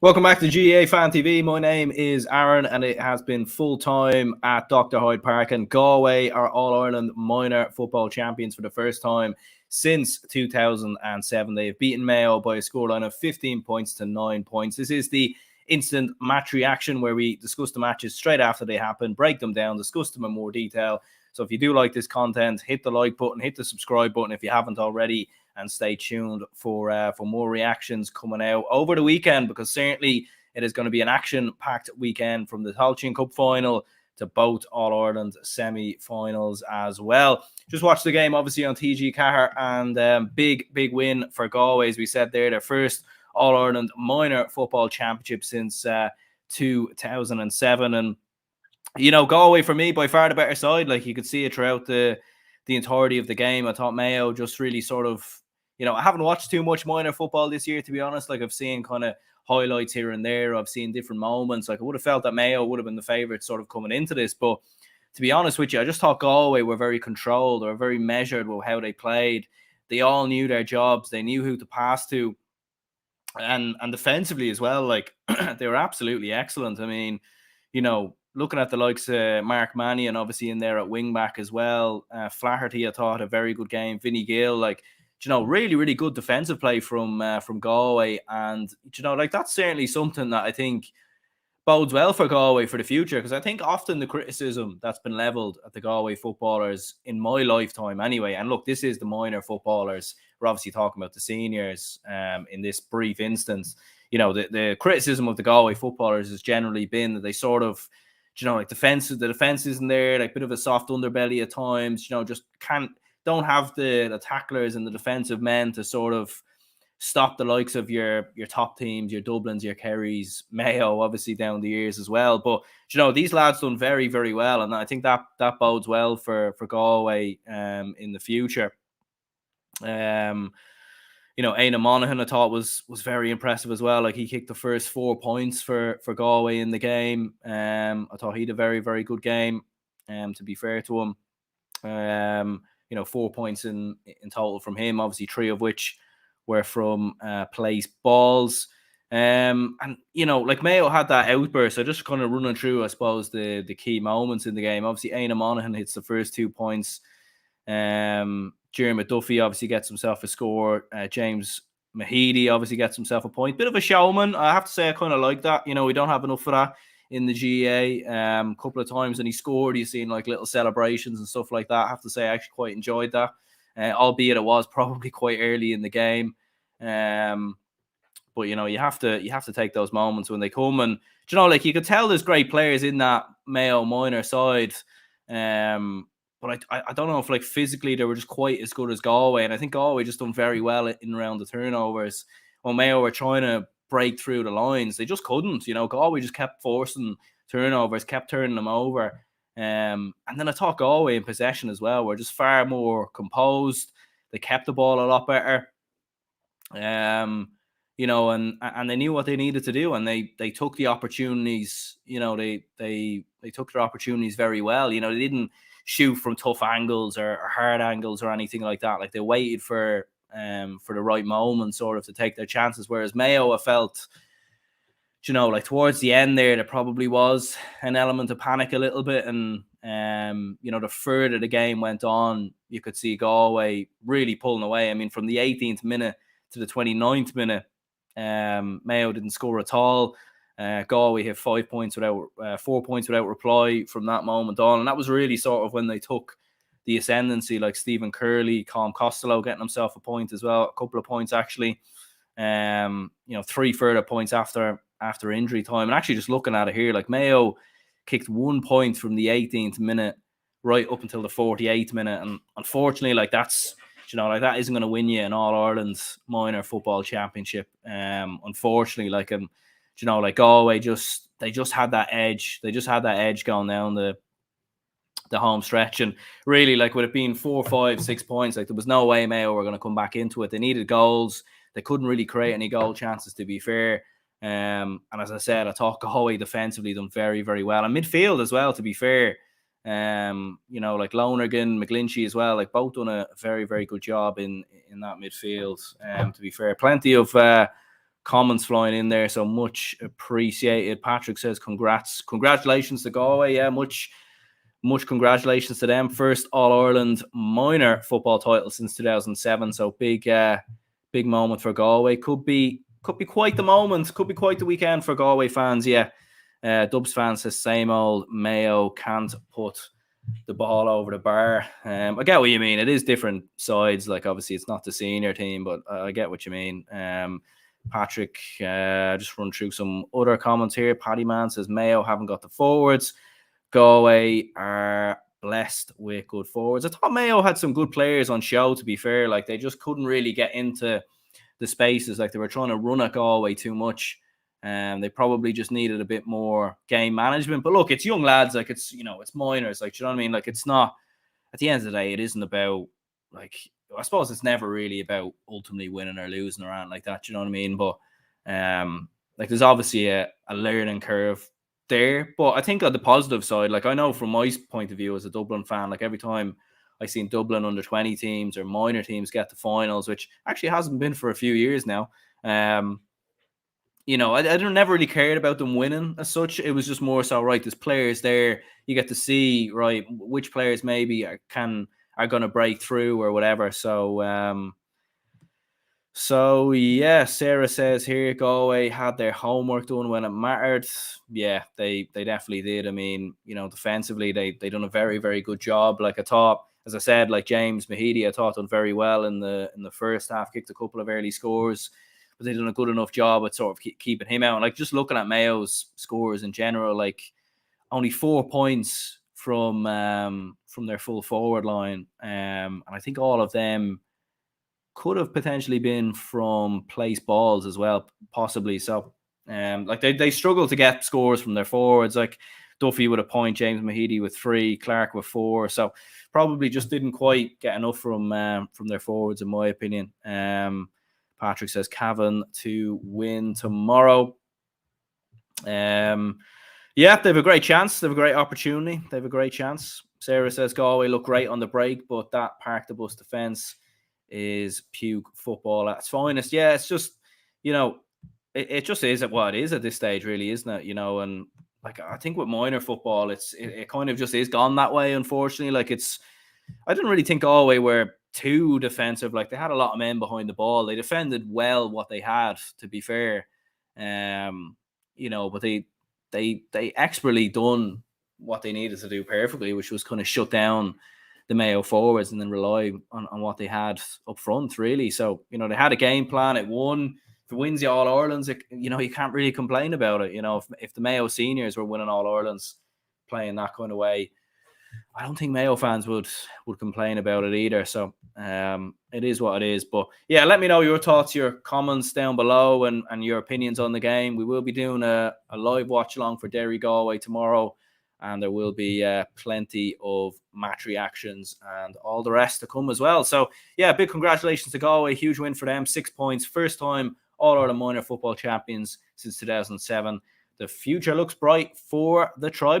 Welcome back to GAA Fan TV. My name is Aaron, and it has been full-time at Dr. Hyde Park. And Galway are All-Ireland minor football champions for the first time since 2007. They have beaten Mayo by a scoreline of 15 points to 9 points. This is the instant match reaction where we discuss the matches straight after they happen, break them down, discuss them in more detail. So if you do like this content, hit the like button, hit the subscribe button if you haven't already, and stay tuned for more reactions coming out over the weekend, because certainly it is going to be an action-packed weekend from the Tailteann Cup final to both All-Ireland semi-finals as well. Just watched the game, obviously, on TG Cahir, and big win for Galway, as we said there, their first All-Ireland minor football championship since 2007. And, you know, Galway, for me, by far the better side. Like, you could see it throughout the entirety of the game. I thought Mayo just really sort of, you know, I haven't watched too much minor football this year, to be honest. Like, I've seen kind of highlights here and there. I've seen different moments. Like, I would have felt that Mayo would have been the favourite sort of coming into this. But to be honest with you, I just thought Galway were very controlled or very measured with how they played. They all knew their jobs. They knew who to pass to. And defensively as well, like, they were absolutely excellent. I mean, you know, looking at the likes of Mark Mannion, obviously in there at wing back as well. Flaherty, I thought, a very good game. Vinny Gill, like, you know, really good defensive play from Galway. And, you know, like, that's certainly something that I think bodes well for Galway for the future, because I think often the criticism that's been levelled at the Galway footballers in my lifetime anyway, and look, this is the minor footballers, we're obviously talking about the seniors in this brief instance. You know, the criticism of the Galway footballers has generally been that they sort of, you know, like the defense isn't there, like a bit of a soft underbelly at times, you know, just don't have the tacklers and the defensive men to sort of stop the likes of your top teams, your Dublins, your Kerrys, Mayo, obviously down the years as well. But, you know, these lads done very well, and I think that bodes well for Galway in the future. You know, Éanna Monaghan, I thought was very impressive as well. Like, he kicked the first 4 points for Galway in the game. I thought he had a very good game, to be fair to him. You know, 4 points in total from him, obviously 3 of which were from place balls. And, you know, like, Mayo had that outburst. So just kind of running through, I suppose, the key moments in the game. Obviously, Éanna Monaghan hits the first 2 points. Jeremy Duffy obviously gets himself a score. James Mahidi obviously gets himself a point. Bit of a showman. I have to say, I kind of like that. You know, we don't have enough of that in the GAA. A couple of times when he scored, you've seen like little celebrations and stuff like that. I have to say, I actually quite enjoyed that, albeit it was probably quite early in the game. But, you know, you have to take those moments when they come. And, you know, like, you could tell there's great players in that Mayo minor side. But I don't know if, like, physically they were just quite as good as Galway. And I think Galway just done very well in around the turnovers. When Mayo were trying to break through the lines, they just couldn't. You know, Galway just kept forcing turnovers, kept turning them over. And then I thought Galway in possession as well were just far more composed. They kept the ball a lot better. You know, and they knew what they needed to do, and they took the opportunities. You know, they took their opportunities very well. You know, they didn't shoot from tough angles or hard angles or anything like that. Like, they waited for the right moment sort of to take their chances. Whereas Mayo, I felt, you know, like, towards the end there probably was an element of panic a little bit. And, you know, the further the game went on, you could see Galway really pulling away. I mean, from the 18th minute to the 29th minute, Mayo didn't score at all. Galway hit 4 points without reply from that moment on. And that was really sort of when they took the ascendancy, like Stephen Curley, Colm Costello getting himself a point as well, a couple of points actually. You know, 3 further points after injury time. And actually, just looking at it here, like, Mayo kicked 1 point from the 18th minute right up until the 48th minute. And unfortunately, like, that's, you know, like, that isn't going to win you an All-Ireland minor football championship. Unfortunately, like, you know, like, Galway they just had that edge. They just had that edge going down the home stretch. And really, like, with it being 4, 5, 6 points, like, there was no way Mayo were going to come back into it. They needed goals. They couldn't really create any goal chances, to be fair. And as I said, I thought Galway defensively done very well. And midfield as well, to be fair. You know, like, Lonergan, McGlinchey as well, like, both done a very good job in that midfield. To be fair, plenty of comments flying in there, so much appreciated. Patrick says, congratulations to Galway. Yeah, much congratulations to them. First All-Ireland minor football title since 2007. So big moment for Galway. Could be quite the moment. Could be quite the weekend for Galway fans. Yeah. Dubs fans says same old Mayo can't put the ball over the bar. I get what you mean. It is different sides. Like obviously it's not the senior team, but I get what you mean. Patrick, just run through some other comments here. Paddy Man says Mayo haven't got the forwards. Galway are blessed with good forwards. I thought Mayo had some good players on show, to be fair. Like they just couldn't really get into the spaces. Like they were trying to run at Galway too much. They probably just needed a bit more game management. But look, it's young lads. Like it's, it's minors. Like, you know what I mean? Like it's not, at the end of the day, it isn't about, like, I suppose it's never really about ultimately winning or losing or anything like that. You know what I mean? But like there's obviously a learning curve there. But I think on the positive side, like I know from my point of view as a Dublin fan, like every time I seen Dublin under 20 teams or minor teams get to finals, which actually hasn't been for a few years now. I never really cared about them winning as such. It was just more so, right, there's players there. You get to see, right, which players maybe are going to break through or whatever. So yeah, Sarah says here, Galway had their homework done when it mattered. Yeah, they definitely did. I mean, defensively, they done a very, very good job. Like I thought, as I said, like James Mahidi, I thought done very well in the first half, kicked a couple of early scores, but they done a good enough job at sort of keeping him out. And like just looking at Mayo's scores in general, like only 4 points from their full forward line, and I think all of them could have potentially been from place balls as well, possibly. So, like they struggle to get scores from their forwards. Like Duffy with a point, James Mahidi with 3, Clark with 4. So probably just didn't quite get enough from their forwards, in my opinion. Patrick says Cavan to win tomorrow. Yeah, they have a great chance. They have a great opportunity. They have a great chance. Sarah says Galway look great on the break, but that park the bus defence is puke football at its finest. Yeah, it's just, it just is what it is at this stage, really, isn't it? And like I think with minor football, it kind of just is gone that way, unfortunately. Like I didn't really think Galway were too defensive. Like they had a lot of men behind the ball. They defended well what they had, to be fair. But they expertly done what they needed to do perfectly, which was kind of shut down the Mayo forwards and then rely on what they had up front, really. So, they had a game plan. It won. If it wins the All-Irelands, you can't really complain about it. If the Mayo seniors were winning All-Irelands playing that kind of way, I don't think Mayo fans would complain about it either. So it is what it is. But yeah, let me know your thoughts, your comments down below and your opinions on the game. We will be doing a live watch along for Derry Galway tomorrow. And there will be plenty of match reactions and all the rest to come as well. So, yeah, big congratulations to Galway. Huge win for them. 6 points. First time All-Ireland minor football champions since 2007. The future looks bright for the Tribesmen.